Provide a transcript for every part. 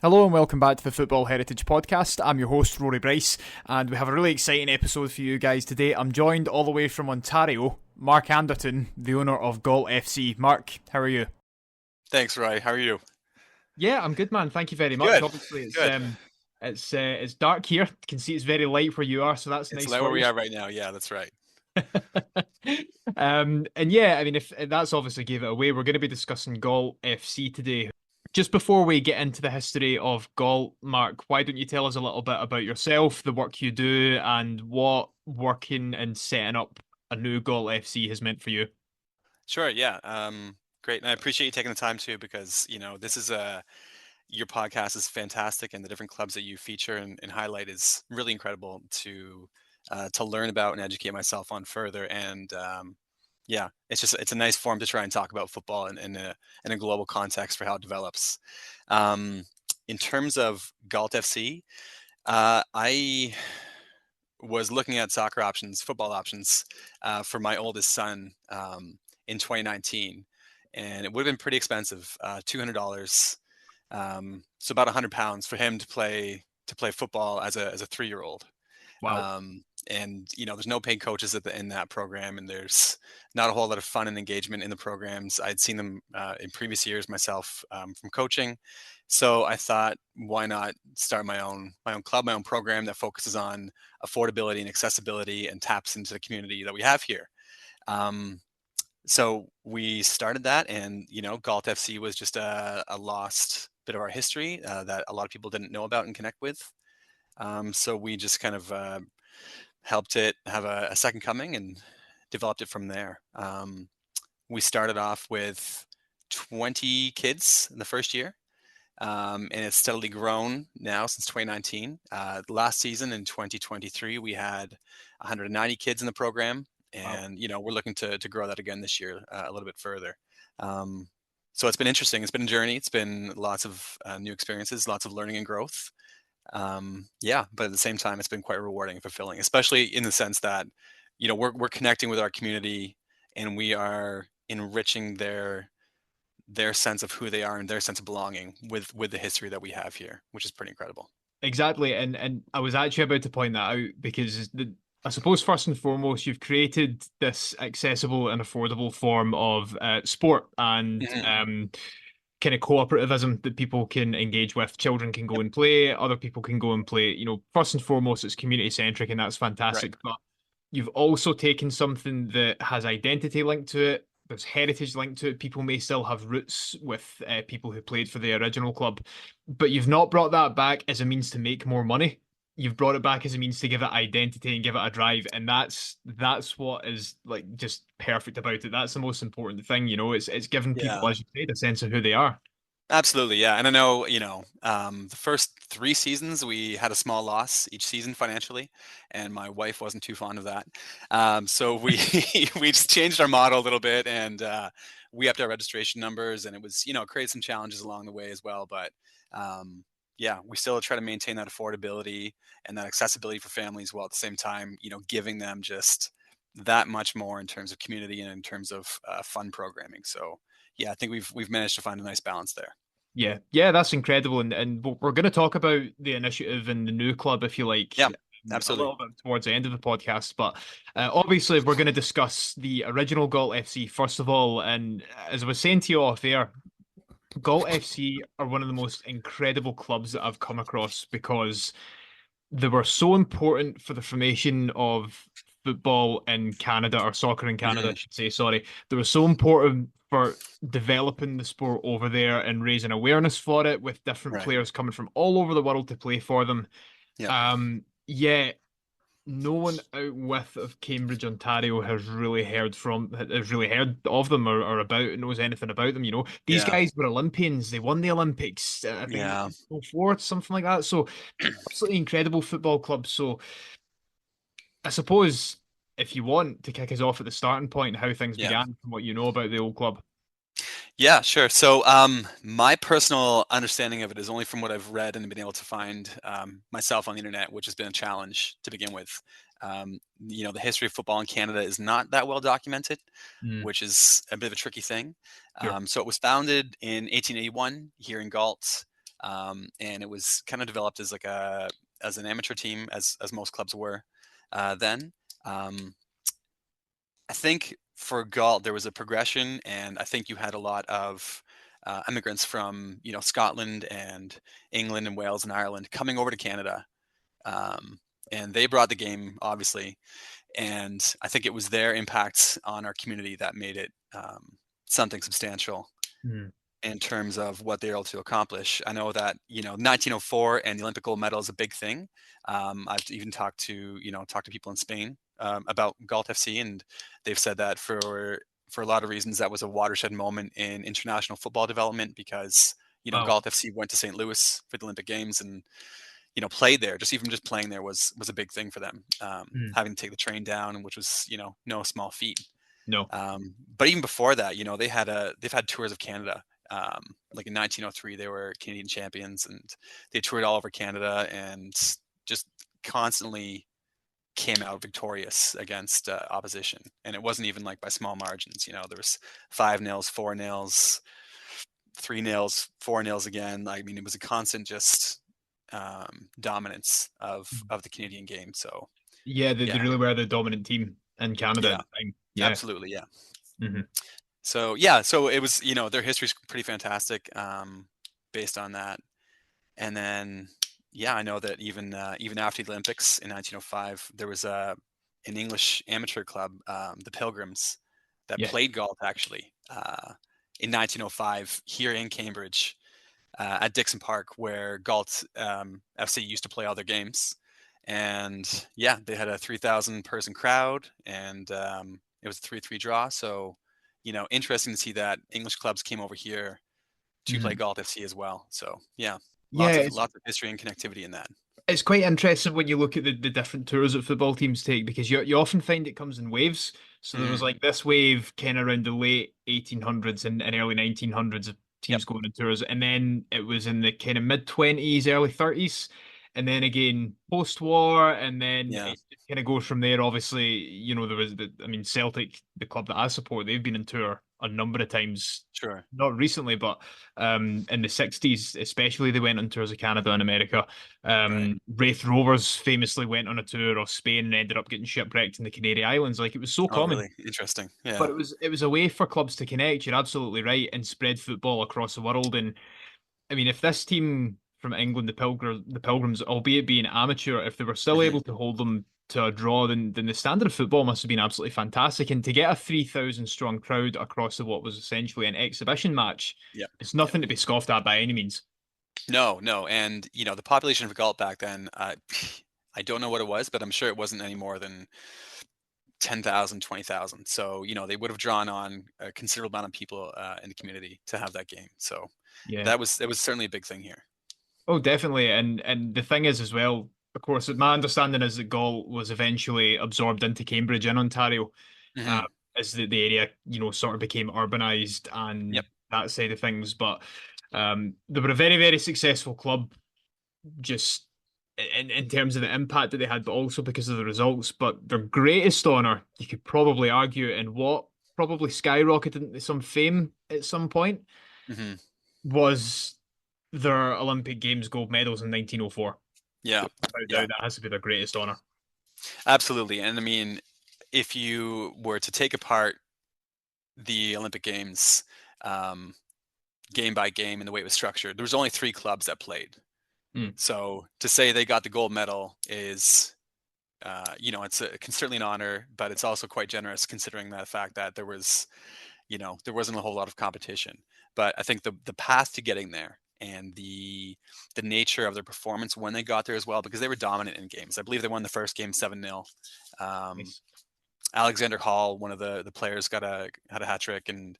Hello and welcome back to the Football Heritage podcast. I'm your host, Rory Bryce, and we have a really exciting episode for you guys today. I'm joined all the way from Ontario, Mark Anderton, the owner of Galt FC. Mark, how are you? Thanks, Roy. How are you? Yeah, I'm good, man. Thank you very much. Good. Obviously, Good. it's dark here. You can see it's very light where you are, so that's It's nice like where for we you. are right now. Yeah, that's right. And yeah, I mean, if that's obviously gave it away, we're going to be discussing Galt FC today. Just before we get into the history of Galt, Mark, why don't you tell us a little bit about yourself, the work you do, and what working and setting up a new Galt FC has meant for you? Sure. Yeah. Great. And I appreciate you taking the time too, because this is your podcast is fantastic, and the different clubs that you feature and highlight is really incredible to learn about and educate myself on further. And yeah, it's a nice forum to try and talk about football in a global context for how it develops. Um, in terms of Galt FC, I was looking at soccer options, football options for my oldest son in 2019, and it would have been pretty expensive, $200, so about £100 for him to play football as a 3-year-old. Wow. And there's no paid coaches in that program, and there's not a whole lot of fun and engagement in the programs. I'd seen them in previous years myself from coaching, so I thought, why not start my own club, my own program that focuses on affordability and accessibility and taps into the community that we have here. Um, so we started that, and Galt FC was just a lost bit of our history that a lot of people didn't know about and connect with. So we just kind of helped it have a second coming and developed it from there. We started off with 20 kids in the first year, and it's steadily grown now since 2019. Last season in 2023, we had 190 kids in the program, Wow. and we're looking to grow that again this year a little bit further. Um, so it's been interesting. It's been a journey. It's been lots of new experiences, lots of learning and growth. Yeah, but at the same time, it's been quite rewarding and fulfilling, especially in the sense that we're connecting with our community, and we are enriching their sense of who they are and their sense of belonging with the history that we have here, which is pretty incredible. Exactly, and I was actually about to point that out because I suppose first and foremost, you've created this accessible and affordable form of sport and Mhm. kind of cooperativism that people can engage with. Children can go Yep. and play, other people can go and play. First and foremost, it's community centric, and that's Right. fantastic. But you've also taken something that has identity linked to it. There's heritage linked to it. People may still have roots with people who played for the original club, but you've not brought that back as a means to make more money. You've brought it back as a means to give it identity and give it a drive, and that's what is like just perfect about it. That's the most important thing. It's giving people, Yeah. as you said, a sense of who they are. Absolutely, yeah. And I know, the first 3 seasons we had a small loss each season financially, and my wife wasn't too fond of that. So we we just changed our model a little bit, and we upped our registration numbers, and it was, created some challenges along the way as well. But um, yeah, we still try to maintain that affordability and that accessibility for families, while at the same time, giving them just that much more in terms of community and in terms of fun programming. So yeah, I think we've managed to find a nice balance there. Yeah, yeah, that's incredible, and we're going to talk about the initiative and the new club, if you like, Yeah, a absolutely. little bit towards the end of the podcast. But obviously, we're going to discuss the original Galt FC first of all. And as I was saying to you off air, Galt FC are one of the most incredible clubs that I've come across because they were so important for the formation of football in Canada, or soccer in Canada, I Mhm. should say, sorry. They were so important for developing the sport over there and raising awareness for it with different Right. players coming from all over the world to play for them. Yep. Yeah, no one out west of Cambridge, Ontario has really heard of them or about knows anything about them. These Yeah. guys were Olympians. They won the Olympics, I think Yeah. 04, something like that. So absolutely incredible football club. So I suppose if you want to kick us off at the starting point, how things Yeah. began from what you know about the old club. Yeah, sure. So, my personal understanding of it is only from what I've read and been able to find myself on the internet, which has been a challenge to begin with. The history of football in Canada is not that well documented, Mm, which is a bit of a tricky thing. sure. So it was founded in 1881 here in Galt. and it was kind of developed as like a as an amateur team, as most clubs were then. Um, I think for Galt there was a progression, and I think you had a lot of immigrants from Scotland and England and Wales and Ireland coming over to Canada, um, and they brought the game obviously, and I think it was their impact on our community that made it something substantial Mm. in terms of what they're able to accomplish. I know that 1904 and the Olympic gold medal is a big thing. I've even talked to people in Spain about Galt FC, and they've said that for a lot of reasons that was a watershed moment in international football development because Wow. Galt FC went to St. Louis for the Olympic Games and played there. Just playing there was a big thing for them. Mm. Having to take the train down, which was no small feat. No. But even before that, they've had tours of Canada. Like in 1903, they were Canadian champions, and they toured all over Canada and just constantly came out victorious against opposition. And it wasn't even like by small margins. There was 5-0, 4-0, 3-0, 4-0 again. I mean, it was a constant just dominance of the Canadian game. So Yeah, they yeah, really were the dominant team in Canada at yeah, the time. Yeah. absolutely, yeah. Hmm. So yeah, so it was their history's pretty fantastic based on that. And then yeah, I know that even after the Olympics in 1905, there was an English amateur club, the Pilgrims, that Yeah. played golf actually in 1905 here in Cambridge at Dixon Park, where Galt FC used to play all their games. And yeah, they had a 3,000 person crowd, and it was a 3-3 draw. So, interesting to see that English clubs came over here to play Mm. Galt FC as well. So yeah, Yeah, lots of history and connectivity in that. it's quite interesting when you look at the different tours that football teams take because you often find it comes in waves. So there was Hmm. like this wave kind of around the late 1800s and early 1900s of Yep. teams going on tours, and then it was in the kind of mid 20s, early 30s, and then again post-war, and then Yeah. it kind of goes from there. Obviously, there was I mean, Celtic, the club that I support, they've been on tour a number of times, Sure. not recently, but in the 60s, especially, they went on tours of Canada and America. Right. Wraith Rovers famously went on a tour of Spain and ended up getting shipwrecked in the Canary Islands. Like it was so Oh, common, really interesting. but Yeah. it was a way for clubs to connect. You're absolutely right, and spread football across the world. And I mean, if this team from England, the Pilgrims, albeit being amateur, if they were still Hmm. able to hold them to a draw, then the standard of football must have been absolutely fantastic. And to get a 3,000 strong crowd across what was essentially an exhibition match, Yep. it's Yep. nothing to be scoffed at by any means. No, no, and the population of Galt back then, I don't know what it was, but I'm sure it wasn't any more than 10,000, 20,000. So, they would have drawn on a considerable amount of people in the community to have that game. So Yeah. that was certainly a big thing here. Oh, definitely. And the thing is as well, of course, my understanding is that Galt was eventually absorbed into Cambridge in Ontario, uh, Hmm. as the area, sort of became urbanized and Yep. that side of things. But they were a very, very successful club, just in terms of the impact that they had, but also because of the results. But their greatest honor, you could probably argue, and what probably skyrocketed into some fame at some point, Hmm. was their Olympic Games gold medals in 1904. Yeah. Without Yeah. doubt, that has to be their greatest honor. Absolutely. And I mean, if you were to take apart the Olympic Games um, game by game and the way it was structured, there was only three clubs that played. Mm. So to say they got the gold medal is, certainly an honor, but it's also quite generous considering the fact that there wasn't a whole lot of competition. But I think the path to getting there and the nature of their performance when they got there as well, because they were dominant in games. I believe they won the first game 7-0. Um, Nice. Alexander Hall, one of the players, had a hat trick, and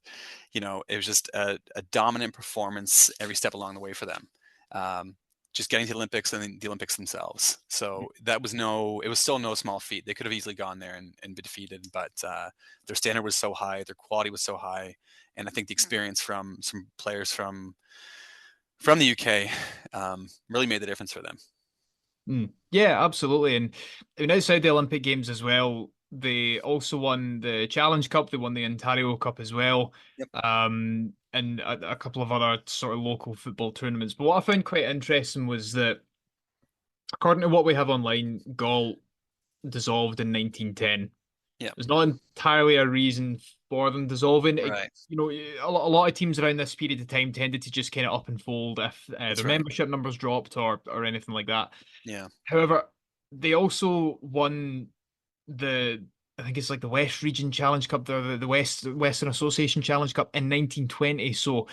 it was just a dominant performance every step along the way for them. Um, just getting to the Olympics and then the Olympics themselves. So it was still no small feat. They could have easily gone there and been defeated, but their standard was so high, their quality was so high, and I think the experience from some players from the UK really made the difference for them. Mm. Yeah, absolutely. And I mean, outside the Olympic Games as well, they also won the Challenge Cup. They won the Ontario Cup as well. Yep. and a couple of other sort of local football tournaments. But what I found quite interesting was that, according to what we have online, Galt dissolved in 1910. Yeah. There's not entirely a reason for them dissolving. Right. A lot of teams around this period of time tended to just kind of up and fold if That's their right. membership numbers dropped or anything like that. Yeah. However, they also won the I think it's like the West Region Challenge Cup, the Western Association Challenge Cup in 1920. So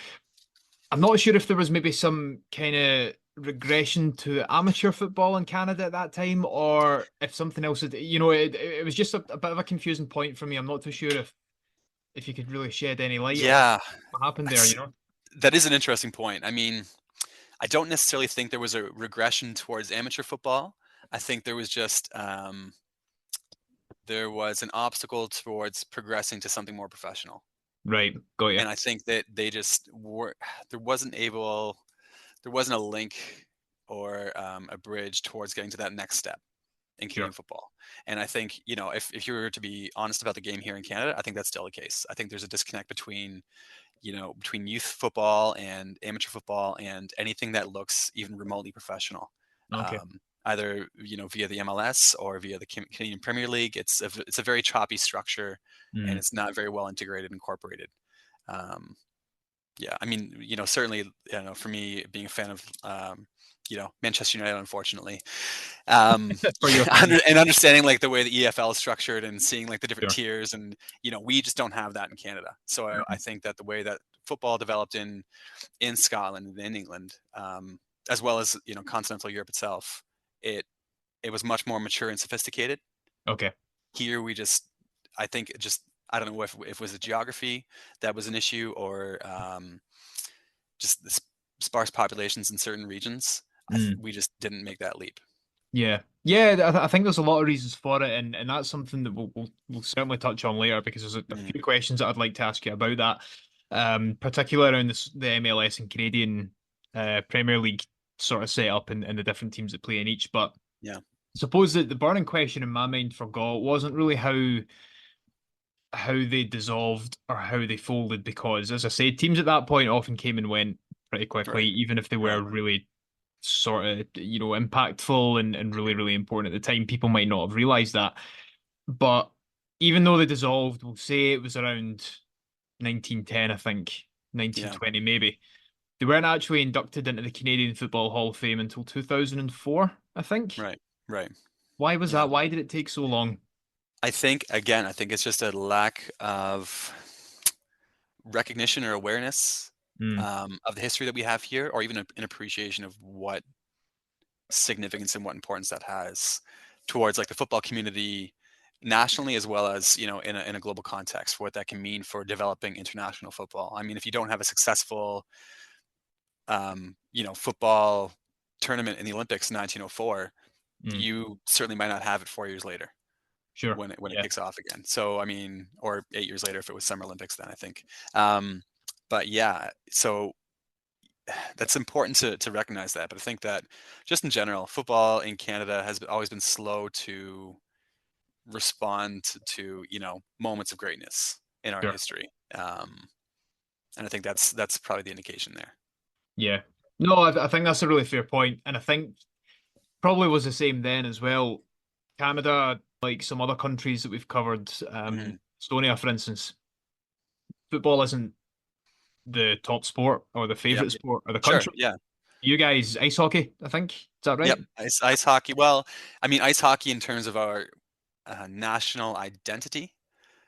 I'm not sure if there was maybe some kind of regression to amateur football in Canada at that time, or if something else had, it was just a bit of a confusing point for me. I'm not too sure if you could really shed any light on Yeah. what happened there, That's, you know? that is an interesting point. I mean, I don't necessarily think there was a regression towards amateur football. I think there was just there was an obstacle towards progressing to something more professional. Right, got you. And I think that they just were there wasn't able there wasn't a link or a bridge towards getting to that next step in Canadian Sure. football. And I think, if you were to be honest about the game here in Canada, I think that's still the case. I think there's a disconnect between youth football and amateur football and anything that looks even remotely professional. Okay. Either, via the MLS or via the Canadian Premier League. It's a very choppy structure, and Mm. it's not very well integrated and incorporated. Um, yeah, I mean, certainly, for me being a fan of, Manchester United, unfortunately, um, For your fans. and understanding like the way the EFL is structured and seeing like the different Sure. tiers, and we just don't have that in Canada. So I Mm. think that the way that football developed in Scotland and in England, as well as continental Europe itself, it it was much more mature and sophisticated. Okay. Here we just, I think it just, I don't know if it was the geography that was an issue, or just the sparse populations in certain regions. Mm. We just didn't make that leap. Yeah. Yeah, I think there's a lot of reasons for it, and that's something that we'll certainly touch on later because there's a Mm, few questions that I'd like to ask you about that, particularly around the MLS and Canadian Premier League sort of setup and the different teams that play in each. But yeah, I suppose that the burning question in my mind for Galt wasn't really how they dissolved or how they folded, because, as I said, teams at that point often came and went pretty quickly, right, even if they were right, really sort of, impactful and really, really important at the time. People might not have realized that. But even though they dissolved, we'll say it was around 1910, I think, yeah, 1920 maybe. They weren't actually inducted into the Canadian Football Hall of Fame until 2004, I think. right, right, Why was yeah. that? Why did it take so long? I think it's just a lack of recognition or awareness Mm, of the history that we have here, or even an appreciation of what significance and what importance that has towards like the football community nationally, as well as in a global context, for what that can mean for developing international football. I mean, if you don't have a successful football tournament in the Olympics in 1904, mm, you certainly might not have it 4 years later sure. when it Yeah. kicks off again. So I mean, or 8 years later if it was Summer Olympics, then I think. Um, but yeah, so that's important to recognize that. But I think that just in general, football in Canada has always been slow to respond to moments of greatness in our Sure. history, and I think that's probably the indication there. Yeah. No, I think that's a really fair point, and I think probably was the same then as well. Canada, like some other countries that we've covered, Hmm. Estonia, for instance, football isn't the top sport or the Yep. favorite sport of the Sure. country. Yeah. You guys, ice hockey, I think. Is that Yep. right? Ice hockey. Well, I mean, ice hockey in terms of our national identity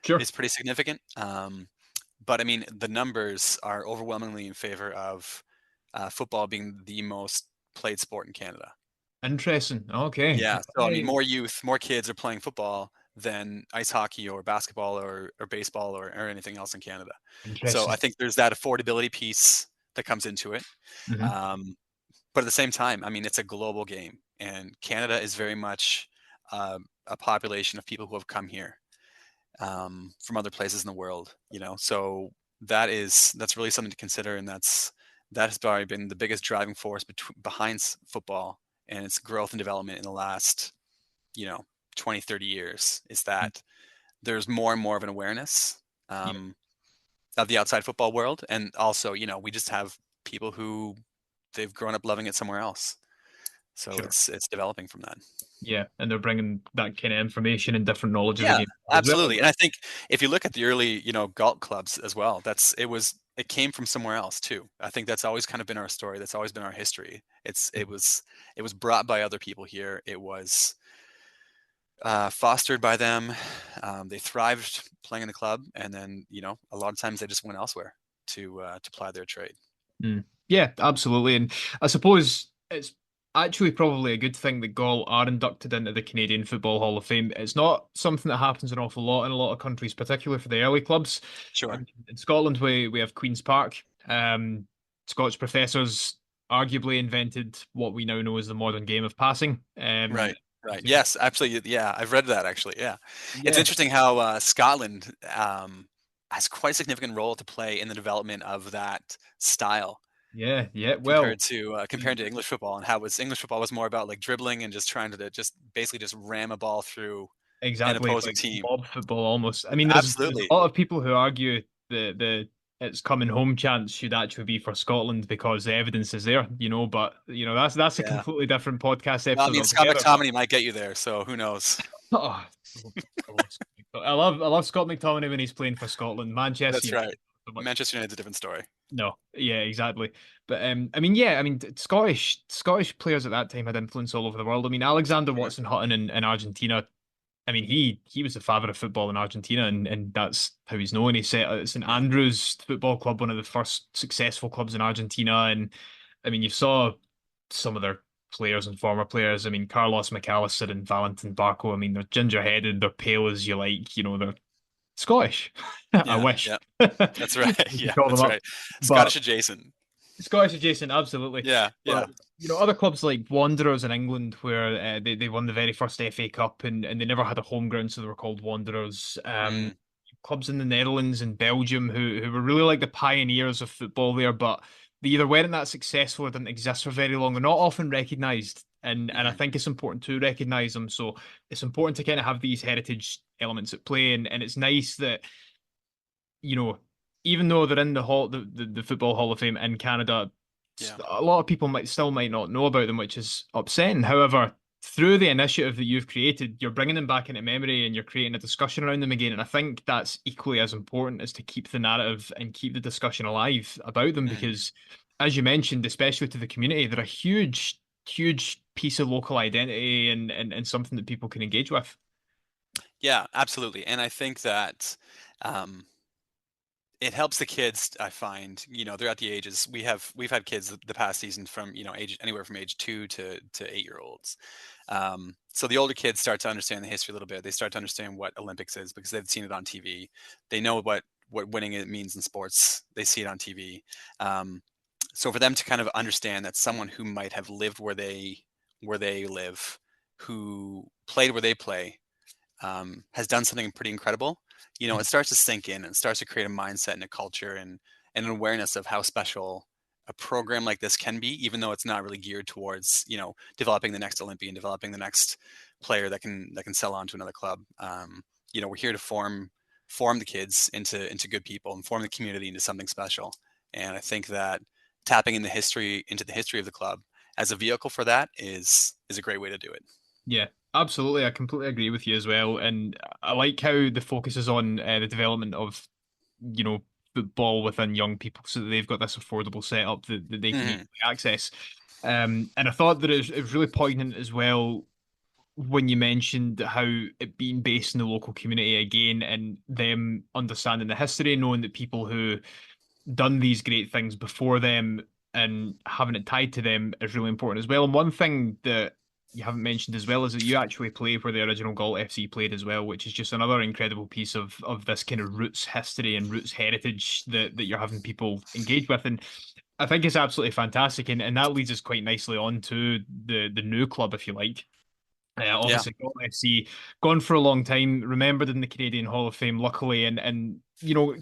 Sure. is pretty significant. But I mean, the numbers are overwhelmingly in favor of football being the most played sport in Canada. Interesting. Okay. Yeah. So I mean, Hey, more youth, more kids are playing football than ice hockey or basketball or baseball or anything else in Canada. So I interesting. think there's that affordability piece that comes into it. Hmm. Um, but at the same time, I mean, it's a global game, and Canada is very much a population of people who have come here from other places in the world. So that's really something to consider, and that has probably been the biggest driving force behind football and its growth and development in the last you know 20, 30 years, is that there's more and more of an awareness. Yeah. Um, the outside football world, and also, we just have people who they've grown up loving it somewhere else. So Sure. it's developing from that. Yeah, and they're bringing that kind of information and different knowledge of the Yeah, game as well. absolutely. And I think if you look at the early, Galt clubs as well, it came from somewhere else too. I think that's always kind of been our story. That's always been our history. It was brought by other people here. It was fostered by them. They thrived playing in the club, and then a lot of times they just went elsewhere to ply their trade. Mm. Yeah, absolutely. And I suppose it's actually probably a good thing that Gaul are inducted into the Canadian Football Hall of Fame. It's not something that happens an awful lot in a lot of countries, particularly for the early clubs. Sure. In Scotland, we have Queen's Park. Scottish professors arguably invented what we now know as the modern game of passing. Right. Right. Yes, absolutely. Yeah, I've read that actually. Yeah, it's Yeah, interesting how Scotland has quite a significant role to play in the development of that style yeah. Well, compared to English football, and how was English football was more about like dribbling and just trying to just basically just ram a ball through an exactly, opposing like team. mob football almost. I mean, there's a Absolutely. lot of people who argue the it's coming home chance should actually be for Scotland because the evidence is there, but that's a Yeah. completely different podcast Well, I episode mean, Scott altogether. But McTominay might get you there, so who knows? oh, I love Scott McTominay when he's playing for Scotland. Manchester That's United, right. not so much. Manchester United's a different story. No, yeah, exactly. But I mean, yeah, I mean, Scottish players at that time had influence all over the world. I mean, Alexander Sure. Watson Hutton in Argentina. I mean, he was the father of football in Argentina, and that's how he's known. He set St Andrews Football Club, one of the first successful clubs in Argentina. And I mean, you saw some of their players and former players. I mean, Carlos McAllister and Valentin Barco. I mean, they're ginger-headed, they're pale as you like. They're Scottish. I Yeah, wish yeah. That's right. we could Yeah, call them that's up, right. but Scottish adjacent. Scottish adjacent, absolutely. Yeah, yeah. But other clubs like Wanderers in England, where they won the very first FA Cup and they never had a home ground, so they were called Wanderers. Mm, Clubs in the Netherlands and Belgium who were really like the pioneers of football there, but they either weren't that successful or didn't exist for very long. They're not often recognised, and I mhm. think it's important to recognise them. So it's important to kind of have these heritage elements at play, and it's nice that you know, even though they're in the Football Hall of Fame in Canada, Yeah. a lot of people might not know about them, which is upsetting. However, through the initiative that you've created, you're bringing them back into memory and you're creating a discussion around them again. And I think that's equally as important as to keep the narrative and keep the discussion alive about them Mhm. because, as you mentioned, especially to the community, they're a huge piece of local identity and something that people can engage with. Yeah, absolutely. And I think that um, it helps the kids, I find, they're at the ages. We've had kids the past season from, age anywhere from age 2 to 8-year olds. So the older kids start to understand the history a little bit. They start to understand what Olympics is because they've seen it on TV. They know what winning it means in sports. They see it on TV. So for them to kind of understand that someone who might have lived where they live, who played where they play, has done something pretty incredible, it starts to sink in and starts to create a mindset and a culture and an awareness of how special a program like this can be, even though it's not really geared towards, developing the next Olympian, developing the next player that can sell on to another club. We're here to form the kids into good people and form the community into something special. And I think that tapping into the history of the club as a vehicle for that is a great way to do it. Yeah, absolutely. I completely agree with you as well. And I like how the focus is on the development of, you know, football within young people so that they've got this affordable setup that they can Hmm. easily access. And I thought that it was really poignant as well when you mentioned how it being based in the local community again and them understanding the history, knowing that people who done these great things before them and having it tied to them is really important as well. And one thing that you haven't mentioned as well is that you actually play where the original Galt FC played as well, which is just another incredible piece of this kind of roots history and roots heritage that you're having people engage with. And I think it's absolutely fantastic. And that leads us quite nicely on to the new club, if you like. Yeah. Obviously, Galt FC gone for a long time, remembered in the Canadian Hall of Fame, luckily, and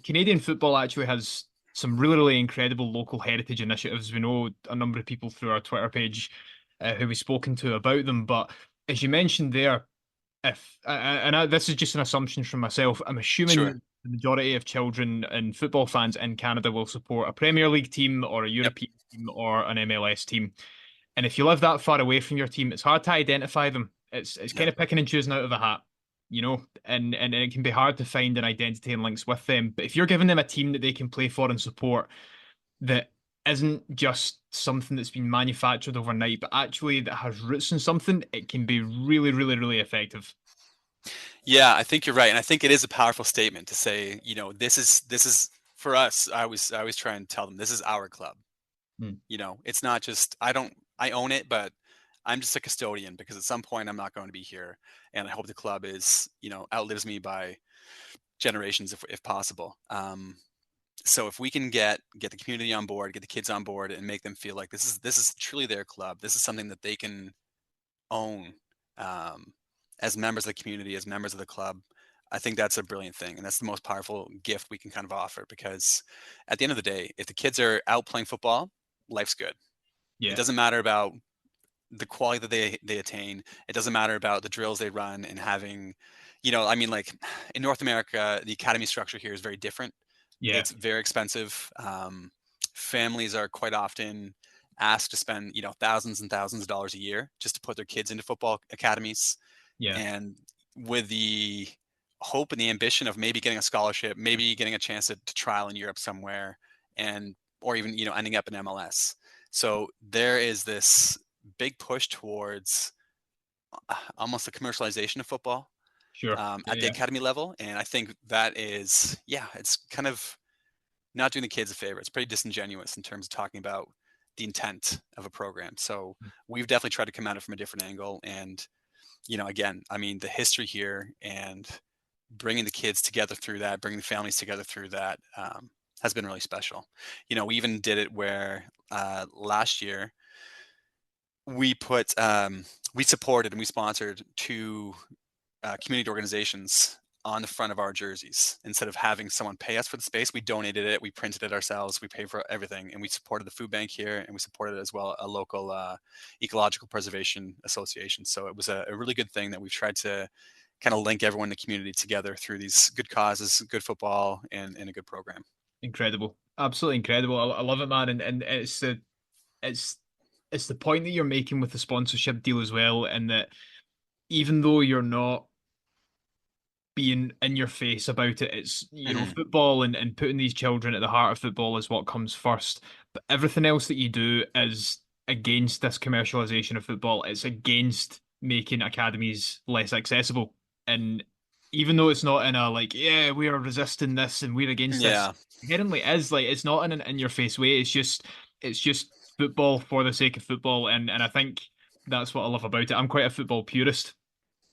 Canadian football actually has some really incredible local heritage initiatives. We know a number of people through our Twitter page who we've spoken to about them, but as you mentioned there, if and this is just an assumption from myself, I'm assuming Sure. the majority of children and football fans in Canada will support a Premier League team or a Yep. European team or an MLS team. And if you live that far away from your team, it's hard to identify them. It's Yeah. kind of picking and choosing out of a hat, and it can be hard to find an identity and links with them. But if you're giving them a team that they can play for and support that isn't just something that's been manufactured overnight, but actually that has roots in something, it can be really, really, really effective. Yeah, I think you're right, and I think it is a powerful statement to say, this is for us. I always try and tell them this is our club. Hmm. It's not just I own it, but I'm just a custodian because at some point I'm not going to be here, and I hope the club is outlives me by generations if possible. So if we can get the community on board, get the kids on board, and make them feel like this is truly their club, this is something that they can own um, as members of the community, as members of the club. I think that's a brilliant thing, and that's the most powerful gift we can kind of offer. Because at the end of the day, if the kids are out playing football, life's good. It Yeah, doesn't matter about the quality that they attain. It doesn't matter about the drills they run and having, I mean, like in North America, the academy structure here is very different. yeah, It's very expensive. Families are quite often asked to spend, thousands and thousands of dollars a year just to put their kids into football academies. yeah, And with the hope and the ambition of maybe getting a scholarship, maybe getting a chance to trial in Europe somewhere, and or even ending up in MLS. So there is this big push towards almost a commercialization of football sure. Yeah, at the yeah. academy level, and I think that is, yeah, it's kind of not doing the kids a favor. It's pretty disingenuous in terms of talking about the intent of a program. So we've definitely tried to come at it from a different angle, and again, I mean, the history here and bringing the kids together through that, bringing the families together through that has been really special. We even did it where last year we supported and we sponsored two community organizations on the front of our jerseys. Instead of having someone pay us for the space, we donated it, we printed it ourselves, we paid for everything, and we supported the food bank here, and we supported as well a local ecological preservation association. So it was a really good thing that we've tried to kind of link everyone in the community together through these good causes, good football, and a good program. Incredible. Absolutely incredible. I love it, man. And it's it's the point that you're making with the sponsorship deal as well, and that even though you're not being in your face about it, it's Hmm. football and putting these children at the heart of football is what comes first. But everything else that you do is against this commercialization of football. It's against making academies less accessible. And even though it's not in a like, yeah, we are resisting this and we're against this, Yeah. inherently is like it's not in an in your face way. It's just football for the sake of football. And I think that's what I love about it. I'm quite a football purist,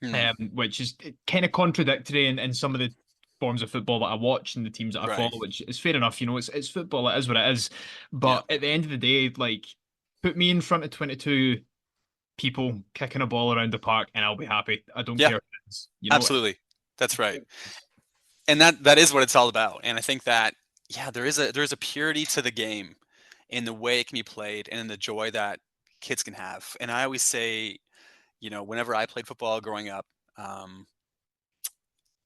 Hmm. which is kind of contradictory in some of the forms of football that I watch and the teams that I Right. follow, which is fair enough. It's football, it is what it is. Yeah. But at the end of the day, like put me in front of 22 people kicking a ball around the park and I'll be happy. I don't Yeah. care if it's. Absolutely. That's right. And that is what it's all about. And I think that, yeah, there is a purity to the game in the way it can be played and in the joy that kids can have. And I always say, whenever I played football growing up, um,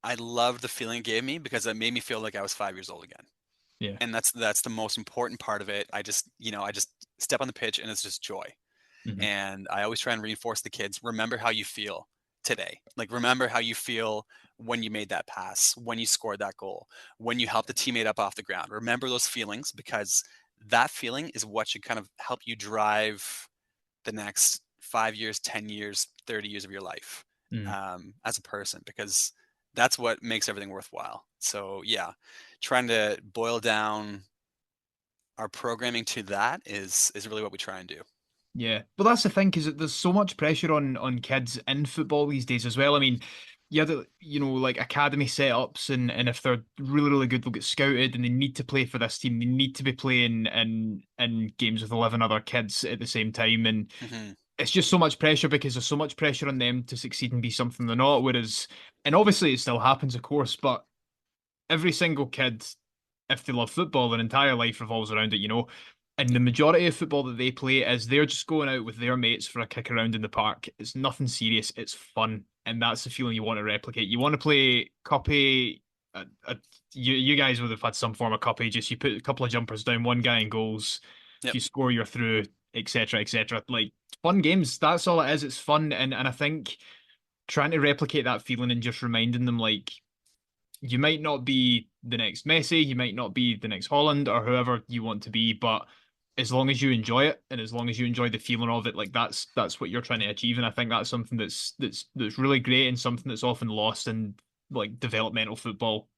I loved the feeling it gave me because it made me feel like I was 5 years old again. Yeah. And that's the most important part of it. I just step on the pitch and it's just joy. Hmm. And I always try and reinforce the kids, remember how you feel today. Like, remember how you feel when you made that pass, when you scored that goal, when you helped a teammate up off the ground. Remember those feelings, because that feeling is what should kind of help you drive the next 5 years, 10 years, 30 years of your life Mm. as a person, because that's what makes everything worthwhile. So, yeah, trying to boil down our programming to that is really what we try and do. Yeah, but that's the thing, because there's so much pressure on kids in football these days as well. I mean, yeah, like academy setups, and if they're really, really good, they'll get scouted, and they need to play for this team. They need to be playing in games with 11 other kids at the same time, and Hmm. it's just so much pressure because there's so much pressure on them to succeed and be something they're not. And obviously it still happens, of course, but every single kid, if they love football, their entire life revolves around it. And the majority of football that they play is they're just going out with their mates for a kick around in the park. It's nothing serious, it's fun. And that's the feeling you want to replicate. You want to play cuppy, you guys would have had some form of cuppage. Just you put a couple of jumpers down, one guy in goals. If Yep. you score, you're through, etc., etc. Like fun games. That's all it is. It's fun, and I think trying to replicate that feeling and just reminding them like you might not be the next Messi, you might not be the next Holland or whoever you want to be, but as long as you enjoy it and as long as you enjoy the feeling of it, like that's what you're trying to achieve. And I think that's something that's really great and something that's often lost in like developmental football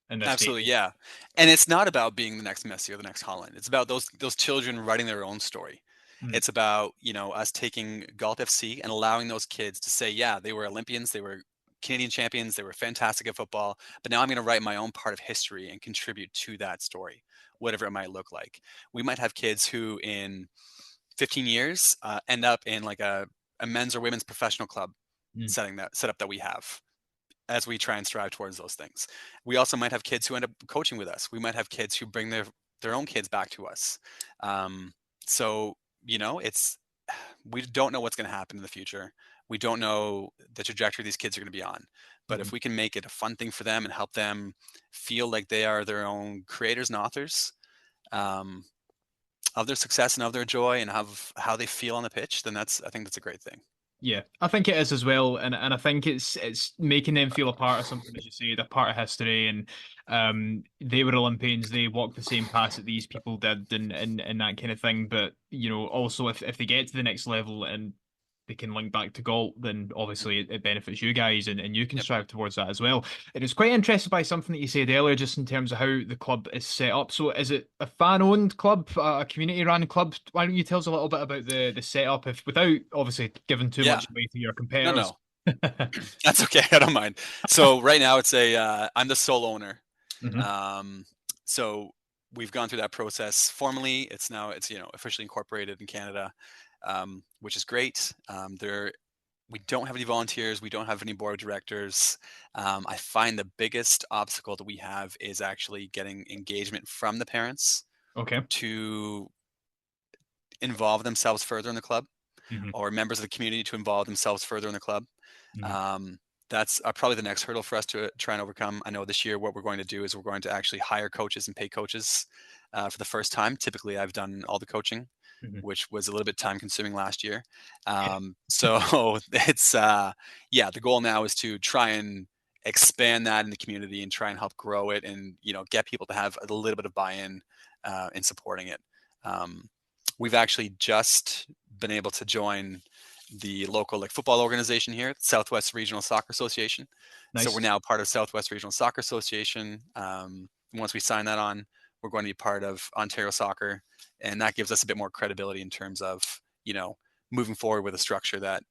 in this day. Absolutely, yeah. And it's not about being the next Messi or the next Holland. It's about those children writing their own story. Mm, It's about, us taking Galt FC and allowing those kids to say, yeah, they were Olympians, they were Canadian champions, they were fantastic at football, but now I'm going to write my own part of history and contribute to that story, whatever it might look like. We might have kids who in 15 years end up in like a men's or women's professional club mm, setup that we have as we try and strive towards those things. We also might have kids who end up coaching with us. We might have kids who bring their own kids back to us. Um, so it's we don't know what's going to happen in the future. We don't know the trajectory these kids are going to be on. But if mhm. we can make it a fun thing for them and help them feel like they are their own creators and authors um, of their success and of their joy and of how they feel on the pitch, then I think that's a great thing. Yeah, I think it is as well, and I think it's making them feel a part of something, as you say, they're part of history, and they were Olympians, they walked the same path that these people did, and that kind of thing. But also if they get to the next level and they can link back to Galt, then obviously it benefits you guys, and you can Yep. strive towards that as well. And it's quite interested by something that you said earlier, just in terms of how the club is set up. So is it a fan-owned club, a community-run club? Why don't you tell us a little bit about the setup, if without obviously giving too Yeah. much away to your No, competitors? no, that's okay. I don't mind. So right now I'm the sole owner. Hmm. Um, so we've gone through that process formally. It's officially incorporated in Canada, which is great. We don't have any volunteers. We don't have any board of directors. I find the biggest obstacle that we have is actually getting engagement from the parents Okay. to involve themselves further in the club, Hmm. or members of the community to involve themselves further in the club. Hmm. Um, that's probably the next hurdle for us to try and overcome. I know this year what we're going to do is we're going to actually hire coaches and pay coaches for the first time. Typically, I've done all the coaching, Hmm. which was a little bit time consuming last year. Yeah. So it's yeah, the goal now is to try and expand that in the community and try and help grow it, and get people to have a little bit of buy-in in supporting it. Um, we've actually just been able to join the local football organization here, Southwest Regional Soccer Association. So we're Nice. now part of Southwest Regional Soccer Association. Once we sign that on, we're going to be part of Ontario Soccer, and that gives us a bit more credibility in terms of moving forward with a structure that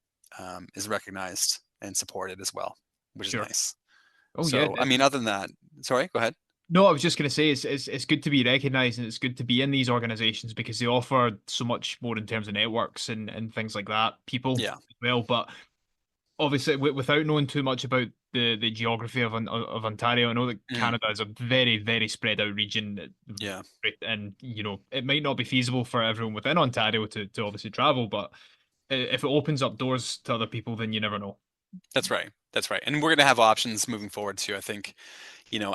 is recognized and supported as well, which is Sure. nice. Oh yeah. So I mean, other than that, sorry, go ahead. No, I was just going to say it's good to be recognized and it's good to be in these organizations because they offer so much more in terms of networks and things like that, people Yeah. as well. But obviously, without knowing too much about the geography of Ontario, I know that Mhm. Canada is a very, very spread out region, Yeah. and it might not be feasible for everyone within Ontario to obviously travel, but if it opens up doors to other people, then you never know. That's right. That's right. And we're going to have options moving forward too. I think,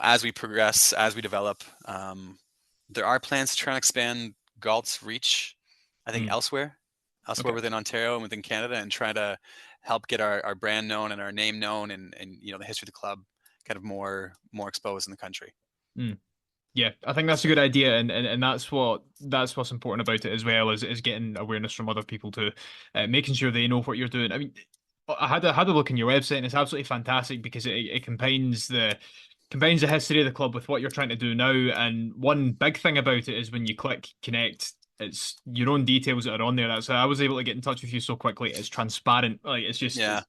as we progress, as we develop, there are plans to try and expand Galt's reach, I think, Mm, elsewhere okay. within Ontario and within Canada, and try to help get our brand known and our name known, and the history of the club kind of more exposed in the country. Mm. Yeah, I think that's a So good idea, and that's what's important about it as well is getting awareness from other people to making sure they know what you're doing. I mean, I had a look on your website, and it's absolutely fantastic because it combines the history of the club with what you're trying to do now. And one big thing about it is when you click connect, it's your own details that are on there. That's how I was able to get in touch with you so quickly. It's transparent, like it's just yeah,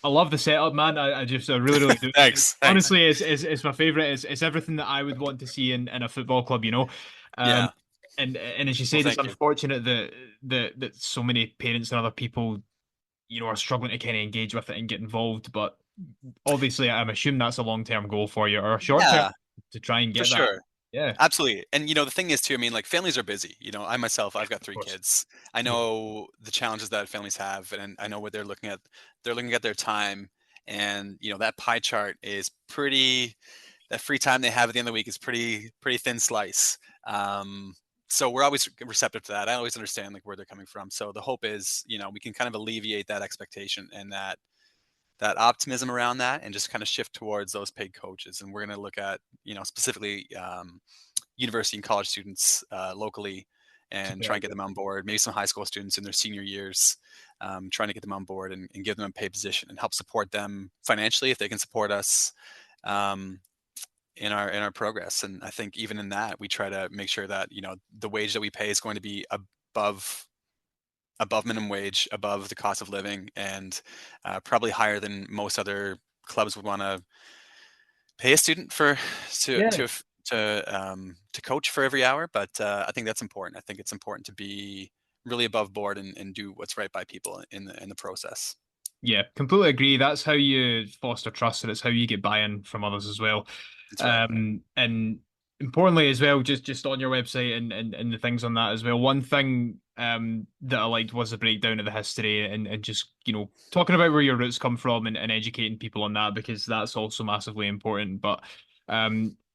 I love the setup, man. I really, really do. thanks, thanks. Honestly, it's my favorite. It's everything that I would want to see in a football club. Um, Yeah, and as you well, said, it's thank you. unfortunate that so many parents and other people, are struggling to kind of engage with it and get involved. But obviously, I'm assuming that's a long-term goal for you or a short-term Yeah, to try and for get that. sure. Yeah, Absolutely. And the thing is too, I mean, families are busy. I myself, I've got of three course. kids. I Yeah. know the challenges that families have, and I know what they're looking at. They're looking at their time, and that pie chart is pretty that free time they have at the end of the week is pretty thin slice. So we're always receptive to that. I always understand like where they're coming from. So the hope is, we can kind of alleviate that expectation and that optimism around that, and just kind of shift towards those paid coaches. And we're going to look at, specifically university and college students locally, and try and get them on board. Maybe some high school students in their senior years, trying to get them on board and give them a paid position and help support them financially if they can support us in our progress. And I think even in that, we try to make sure that the wage that we pay is going to be above minimum wage, above the cost of living, and probably higher than most other clubs would want to pay a student to coach for every hour. But I think that's important. I think it's important to be really above board and do what's right by people in the process. Yeah, completely agree. That's how you foster trust, and it's how you get buy-in from others as well. That's right. And importantly as well, just on your website and the things on that as well. One thing that I liked was the breakdown of the history, and just talking about where your roots come from, and educating people on that, because that's also massively important. But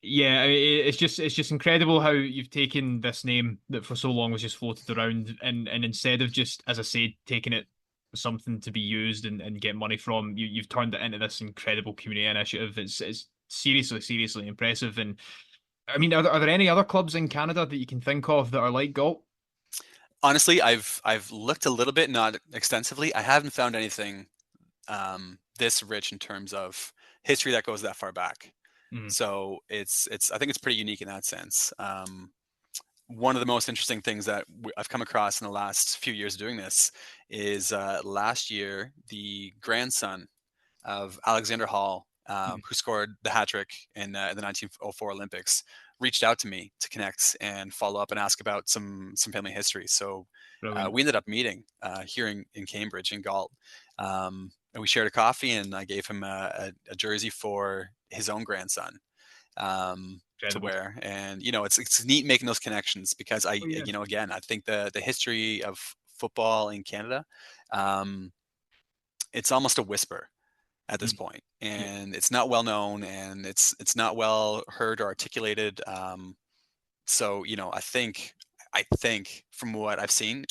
yeah, it's just incredible how you've taken this name that for so long was just floated around, and instead of just, as I said, taking it something to be used and get money from, you've turned it into this incredible community initiative. It's seriously impressive. And I mean, are there any other clubs in Canada that you can think of that are like Galt? Honestly, I've looked a little bit, not extensively. I haven't found anything this rich in terms of history that goes that far back. Mm, So I think it's pretty unique in that sense. One of the most interesting things that I've come across in the last few years doing this is last year, the grandson of Alexander Hall, mm, who scored the hat trick in the 1904 Olympics, reached out to me to connect and follow up and ask about some family history. So brilliant. we ended up meeting here in Cambridge in Galt, and we shared a coffee, and I gave him a jersey for his own grandson to Incredible. wear. And it's neat making those connections, because Oh yeah. again, I think the history of football in Canada, um, it's almost a whisper at this Mm, point, yeah. and it's not well known, and it's not well heard or articulated. So I think from what I've seen,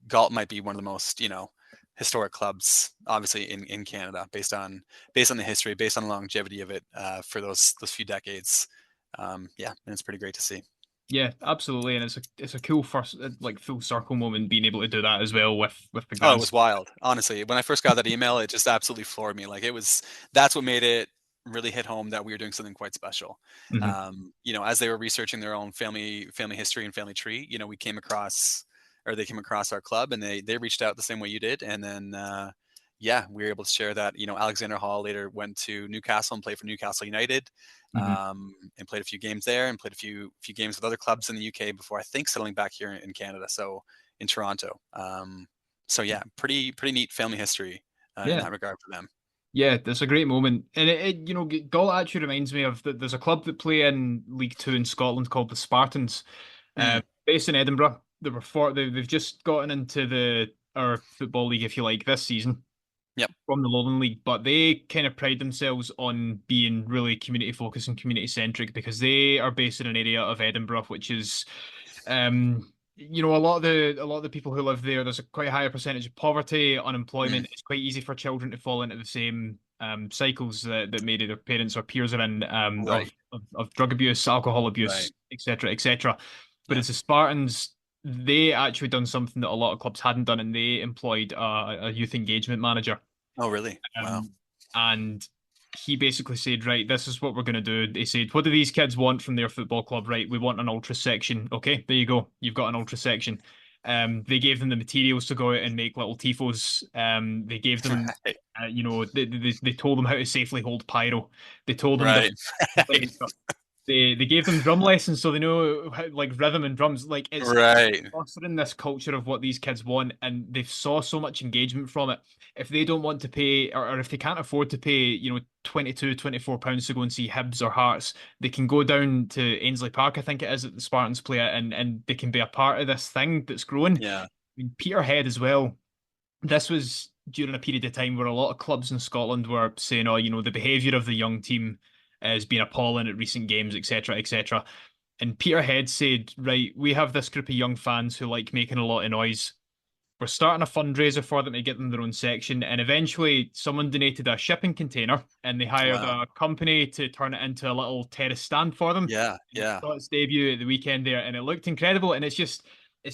Galt might be one of the most historic clubs, obviously in Canada, based on the history, based on the longevity of it for those few decades. Yeah, and it's pretty great to see. Yeah, absolutely, and it's a cool first like full circle moment being able to do that as well with the Oh, it was grants. wild. Honestly, when I first got that email, it just absolutely floored me. Like that's what made it really hit home that we were doing something quite special. Hmm. As they were researching their own family history and family tree, we came across, or they came across our club, and they reached out the same way you did. And then, yeah, we were able to share that, Alexander Hall later went to Newcastle and played for Newcastle United, Hmm. and played a few games there, and played a few games with other clubs in the UK before I think settling back here in Canada. So in Toronto. So yeah, pretty neat family history in Yeah. that regard for them. Yeah, that's a great moment. And Galt actually reminds me of there's a club that play in League Two in Scotland called the Spartans, Mm, based in Edinburgh. They've just gotten into our football league, if you like, this season yep. from the Lowland League, but they kind of pride themselves on being really community focused and community centric, because they are based in an area of Edinburgh which is a lot of the people who live there, there's a quite a higher percentage of poverty, Mm, unemployment. It's quite easy for children to fall into the same cycles that maybe their parents or peers are in, right. of drug abuse, alcohol Right. abuse, etc., etc. But Yeah. as the Spartans, they actually done something that a lot of clubs hadn't done, and they employed a youth engagement manager. Oh, really? Wow. Um, and he basically said, right, this is what we're going to do. They said, what do these kids want from their football club? Right, we want an ultra section. Okay, there you go. You've got an ultra section. They gave them the materials to go out and make little tifos. They gave them, Right. they told them how to safely hold pyro. They told them Right. different stuff. They gave them drum lessons so they know how, like rhythm and drums. Like it's Right. fostering this culture of what these kids want, and they've saw so much engagement from it. If they don't want to pay, or if they can't afford to pay, 22, £24 to go and see Hibs or Hearts, they can go down to Ainsley Park, I think it is, that the Spartans play it, and they can be a part of this thing that's growing. I Yeah. mean, Peterhead as well. This was during a period of time where a lot of clubs in Scotland were saying, oh, the behaviour of the young team has been appalling at recent games, etc., etc. And Peterhead said, right, we have this group of young fans who like making a lot of noise. We're starting a fundraiser for them to get them their own section. And eventually, someone donated a shipping container and they hired Wow. a company to turn it into a little terrace stand for them. Yeah, And it yeah. saw its debut at the weekend there, and it looked incredible. And it's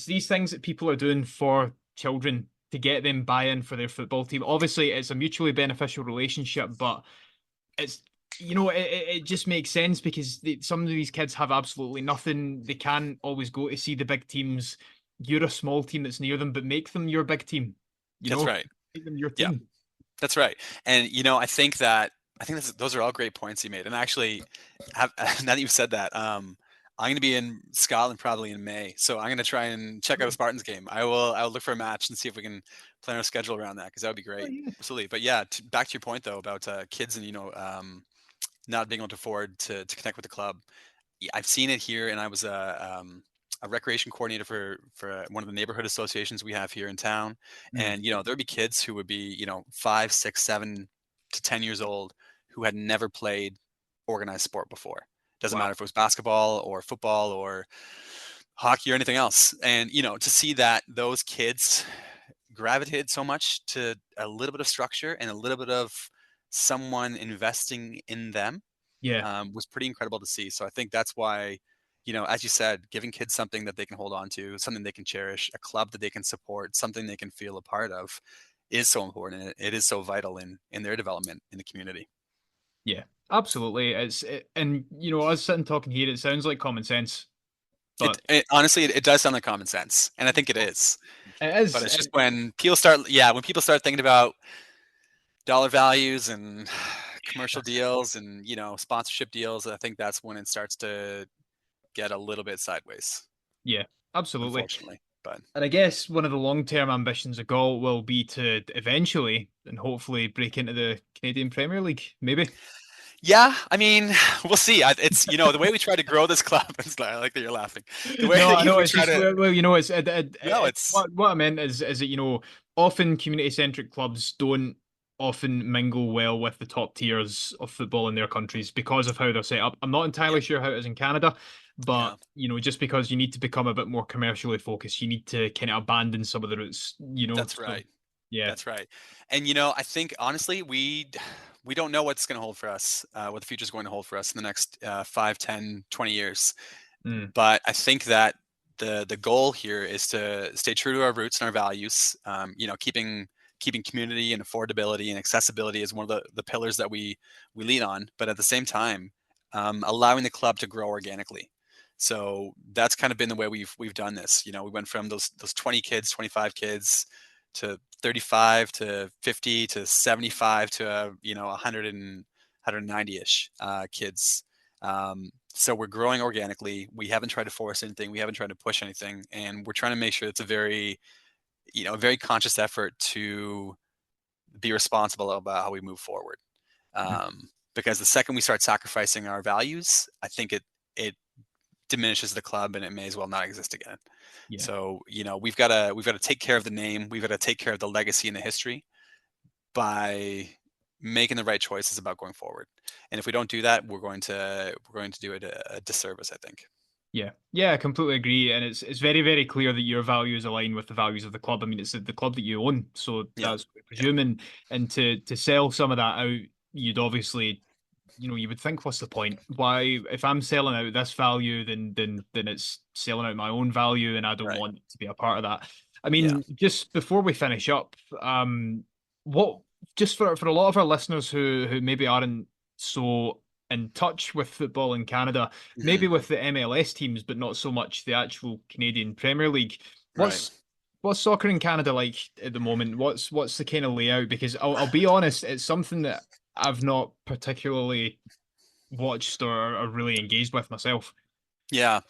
these things that people are doing for children to get them buy-in for their football team. Obviously, it's a mutually beneficial relationship, but it's it just makes sense because some of these kids have absolutely nothing. They can't always go to see the big teams. You're a small team that's near them, but make them your big team. That's right. Make them your Yeah, team. that's right. And I think those are all great points you made. And actually, now that you've said that, I'm going to be in Scotland probably in May, so I'm going to try and check out a Spartans game. I will look for a match and see if we can plan our schedule around that, because that would be Oh great. yeah. Absolutely. But yeah, back to your point though about kids and not being able to afford to connect with the club. I've seen it here, and I was a recreation coordinator for one of the neighborhood associations we have here in town. Mm. And there'd be kids who would be 5, 6, 7 to 10 years old who had never played organized sport before. Doesn't matter Wow. if it was basketball or football or hockey or anything else. And to see that those kids gravitated so much to a little bit of structure and a little bit of someone investing in them Yeah. was pretty incredible to see. So I think that's why, as you said, giving kids something that they can hold on to, something they can cherish, a club that they can support, something they can feel a part of, is so important. It is so vital in their development in the community. Yeah. Absolutely. And us sitting talking here, it sounds like common sense, but It honestly, it does sound like common sense, and I think it is. it But is. it's just when people start thinking about dollar values and commercial deals and sponsorship deals, I think that's when it starts to get a little bit sideways, Yeah, absolutely. unfortunately. But And I guess one of the long-term ambitions of Galt will be to eventually and hopefully break into the Canadian Premier League, maybe. yeah, I mean, we'll see. It's the way we try to grow this club. I like that you're laughing. The way No, that I know we it's try just to well, it's no, it's what I meant is that often community-centric clubs don't often mingle well with the top tiers of football in their countries because of how they're set up. I'm not yeah, entirely sure how it is in Canada, but yeah. just because you need to become a bit more commercially focused, you need to kind of abandon some of the roots, That's So right. yeah. That's right. And I think honestly, we don't know what's going to hold for us, what the future is going to hold for us in the next 5, 10, 20 years. Mm, But I think that the goal here is to stay true to our roots and our values. Keeping community and affordability and accessibility is one of the pillars that we lean on. But at the same time, allowing the club to grow organically. So that's kind of been the way we've done this. We went from those 20 kids, 25 kids, to 35 to 50 to 75 to 100 and 190-ish kids. So we're growing organically. We haven't tried to force anything. We haven't tried to push anything, and we're trying to make sure it's a very conscious effort to be responsible about how we move forward. mhm. Because the second we start sacrificing our values, I think it diminishes the club, and it may as well not exist again. Yeah. So we've got to take care of the name. We've got to take care of the legacy and the history by making the right choices about going forward. And if we don't do that, we're going to do it a disservice, I think. Yeah, yeah, I completely agree, and it's very, very clear that your values align with the values of the club. I mean, it's the club that you own, so Yeah, that's what we yeah, presume. And to sell some of that out, you'd obviously, you would think, what's the point? Why, if I'm selling out this value, then it's selling out my own value, and I don't right. want to be a part of that. I Yeah, mean, just before we finish up, what just for a lot of our listeners who maybe aren't so in touch with football in Canada, hmm maybe with the MLS teams, but not so much the actual Canadian Premier League. right. What's soccer in Canada like at the moment? What's the kind of layout? Because I'll be honest, it's something that I've not particularly watched or really engaged with myself. Yeah.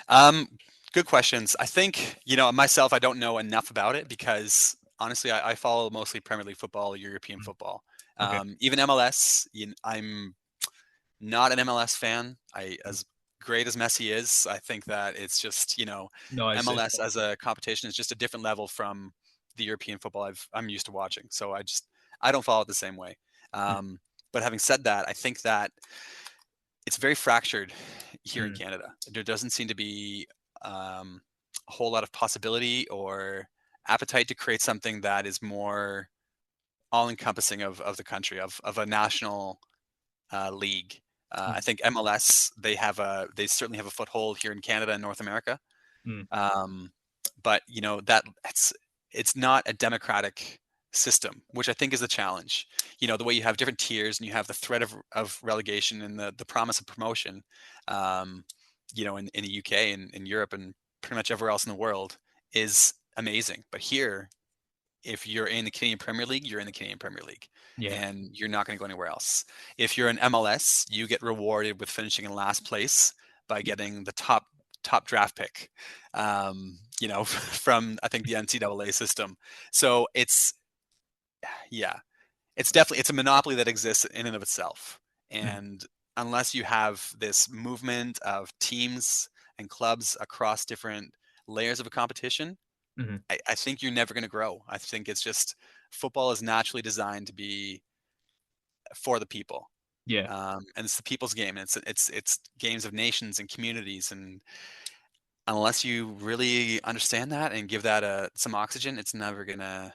Um, Good questions. I think, myself, I don't know enough about it because honestly, I follow mostly Premier League football, European Mm. football. Okay. Even MLS, I'm not an MLS fan. As great as Messi is, I think that it's just, No, it's MLS as a competition is just a different level from the European football I'm used to watching. So I don't follow it the same way. mm, But having said that, I think that it's very fractured here in Mm. Canada. There doesn't seem to be a whole lot of possibility or appetite to create something that is more all-encompassing of the country, of a national league. I Mm. think MLS, they certainly have a foothold here in Canada and North America. Mm. Um, but you know that it's not a democratic system, which I think is the challenge. You know, the way you have different tiers and you have the threat of relegation and the promise of promotion. Um, you know, in the UK and in Europe and pretty much everywhere else in the world is amazing. But here, if you're in the Canadian Premier League, you're in the Canadian Premier League, Yeah. and you're not going to go anywhere else. If you're in MLS, you get rewarded with finishing in last place by getting the top draft pick. You know, from I think the NCAA system. So yeah, it's a monopoly that exists in and of itself. Mm. And unless you have this movement of teams and clubs across different layers of a competition, Mm. I think you're never going to grow. I think it's just football is naturally designed to be for the people, Yeah. and it's the people's game. And it's games of nations and communities. And unless you really understand that and give that some oxygen, it's never going to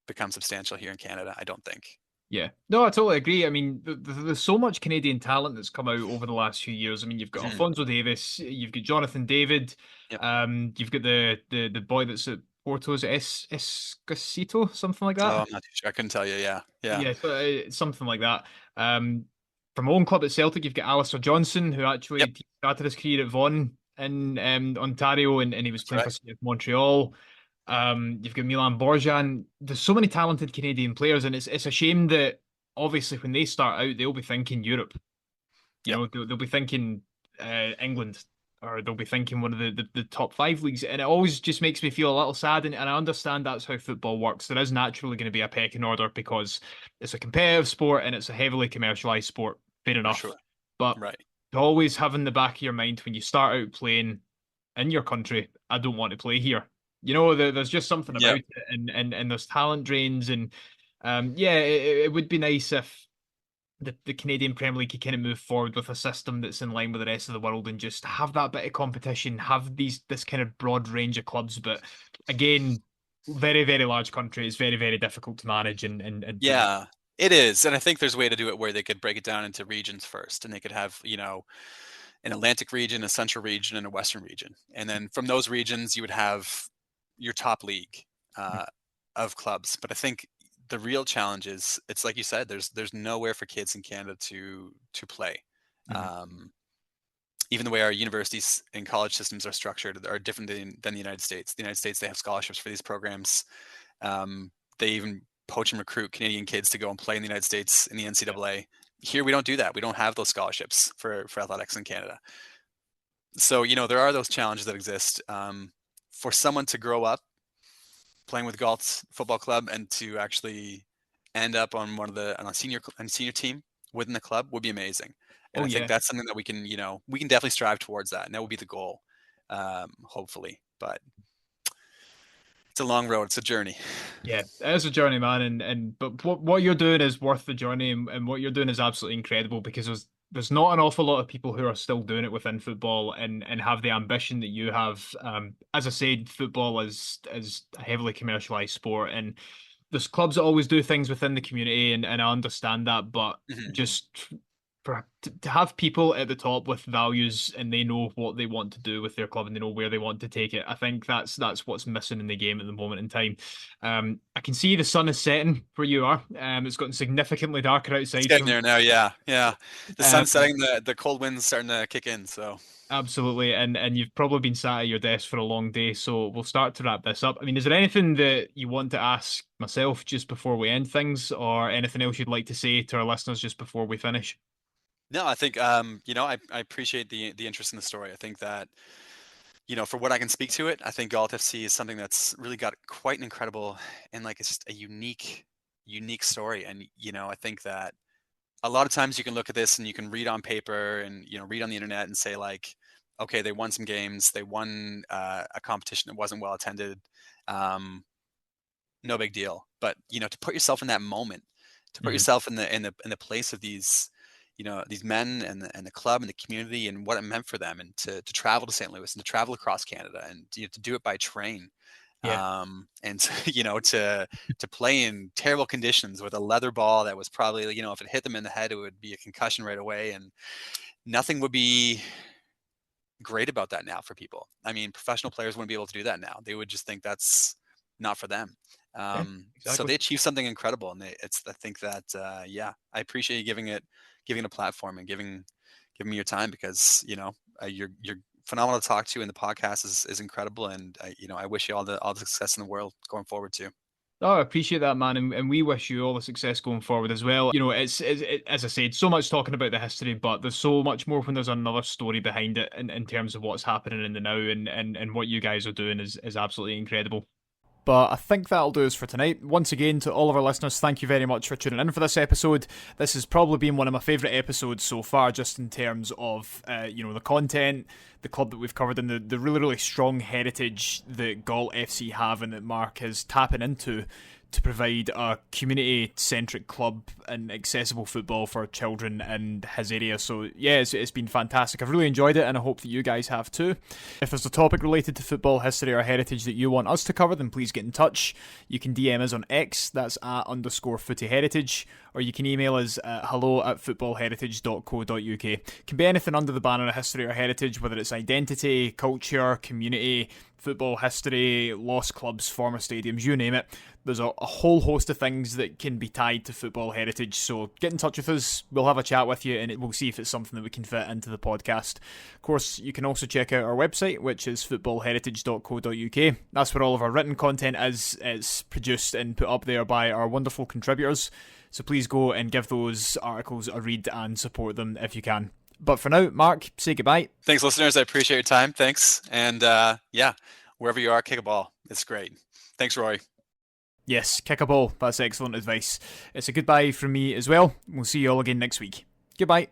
become substantial here in Canada. I don't think. Yeah, no, I totally agree. I mean, there's so much Canadian talent that's come out over the last few years. I mean, you've got Mhm. Alfonso Davis, you've got Jonathan David, Yep. you've got the boy that's at Porto's Escasito, something like Oh, that. I'm not too sure. I couldn't tell you. Yeah. Yeah. Yeah, so, something like that. From my own club at Celtic, you've got Alistair Johnson, who Yep. actually started his career at Vaughan in Ontario, and he was That's playing for right. CF Montreal. You've got Milan Borjan. There's so many talented Canadian players, and it's a shame that obviously when they start out, they'll be thinking Europe. You Yep. know, they'll be thinking England, or they'll be thinking one of the top five leagues, and it always just makes me feel a little sad. And I understand that's how football works. There is naturally going to be a pecking order because it's a competitive sport and it's a heavily commercialized sport. Fair For enough, sure. but Right. to always have in the back of your mind when you start out playing in your country, I don't want to play here. You know, there's just something about Yep. it, and there's talent drains, and yeah, it would be nice if the Canadian Premier League could kind of move forward with a system that's in line with the rest of the world and just have that bit of competition, have this kind of broad range of clubs. But again, very, very large country. It's very, very difficult to manage and put in. Yeah, it is. And I think there's a way to do it where they could break it down into regions first, and they could have, you know, an Atlantic region, a Central region, and a Western region. And then from those regions, you would have your top league uh, of clubs. But I think the real challenge is, it's like you said, there's nowhere for kids in Canada to play. Mhm. Um, Even the way our universities and college systems are structured are different than the United States. The United States, they have scholarships for these programs. They even poach and recruit Canadian kids to go and play in the United States in the Yeah. NCAA. Here, we don't do that. We don't have those scholarships for athletics in Canada. So, you know, there are those challenges that exist. For someone to grow up playing with Galt Football Club and to actually end up on on a senior team within the club would be amazing. And Oh I think yeah. that's something that we can definitely strive towards that, and that would be the goal, hopefully. But it's a long road. It's a journey. Yeah, it is a journey, man, and but what you're doing is worth the journey, and what you're doing is absolutely incredible because there's not an awful lot of people who are still doing it within football and have the ambition that you have. As I said, football is a heavily commercialized sport, and there's clubs that always do things within the community, and I understand that, but Mhm. just to have people at the top with values and they know what they want to do with their club and they know where they want to take it. I think that's what's missing in the game at the moment in time. I can see the sun is setting where you are. It's gotten significantly darker It's outside getting from there now. Yeah, yeah. The sun's um, setting. The cold wind's starting to kick in. So absolutely, and you've probably been sat at your desk for a long day, so we'll start to wrap this up. I mean, is there anything that you want to ask myself just before we end things, or anything else you'd like to say to our listeners just before we finish? no, I think I appreciate the interest in the story. I think that for what I can speak to it, I think Galt FC is something that's really got quite an incredible and like it's just a unique story. And I think that a lot of times you can look at this and you can read on paper and read on the internet and say like, okay, they won some games, they won a competition that wasn't well attended, um, no big deal. But to put yourself in that moment, to put Mhm. yourself in the place of these these men and the club and the community and what it meant for them, and to travel to St. Louis and to travel across Canada and to do it by train. Yeah. And to play in terrible conditions with a leather ball that was probably, if it hit them in the head, it would be a concussion right away, and nothing would be great about that now for people. I mean, professional players wouldn't be able to do that now. They would just think that's not for them. Yeah, So exactly. they achieved something incredible, and I think that I appreciate you giving it a platform and giving me your time, because you're phenomenal to talk to, and the podcast is incredible, and I wish you all the success in the world going forward too. Oh, I appreciate that, man, and we wish you all the success going forward as well. As I said, so much talking about the history, but there's so much more when there's another story behind it in terms of what's happening in the now, and what you guys are doing is absolutely incredible. But I think that'll do us for tonight. Once again, to all of our listeners, thank you very much for tuning in for this episode. This has probably been one of my favourite episodes so far, just in terms of the content, the club that we've covered, and the really, really strong heritage that Galt FC have, and that Mark is tapping into to provide a community-centric club and accessible football for children in his area. So yeah, it's been fantastic. I've really enjoyed it, and I hope that you guys have too. If there's a topic related to football history or heritage that you want us to cover, then please get in touch. You can DM us on X, that's @_footyheritage, or you can email us at hello@footballheritage.co.uk. It can be anything under the banner of history or heritage, whether it's identity, culture, community, football history, lost clubs, former stadiums, you name it. There's a whole host of things that can be tied to football heritage, so get in touch with us, we'll have a chat with you, and we'll see if it's something that we can fit into the podcast. Of course, you can also check out our website, which is footballheritage.co.uk. That's where all of our written content is. It's produced and put up there by our wonderful contributors, so please go and give those articles a read and support them if you can. But for now, Mark, say goodbye. Thanks, listeners. I appreciate your time. Thanks. And wherever you are, kick a ball. It's great. Thanks, Rory. Yes, kick a ball. That's excellent advice. It's a goodbye from me as well. We'll see you all again next week. Goodbye.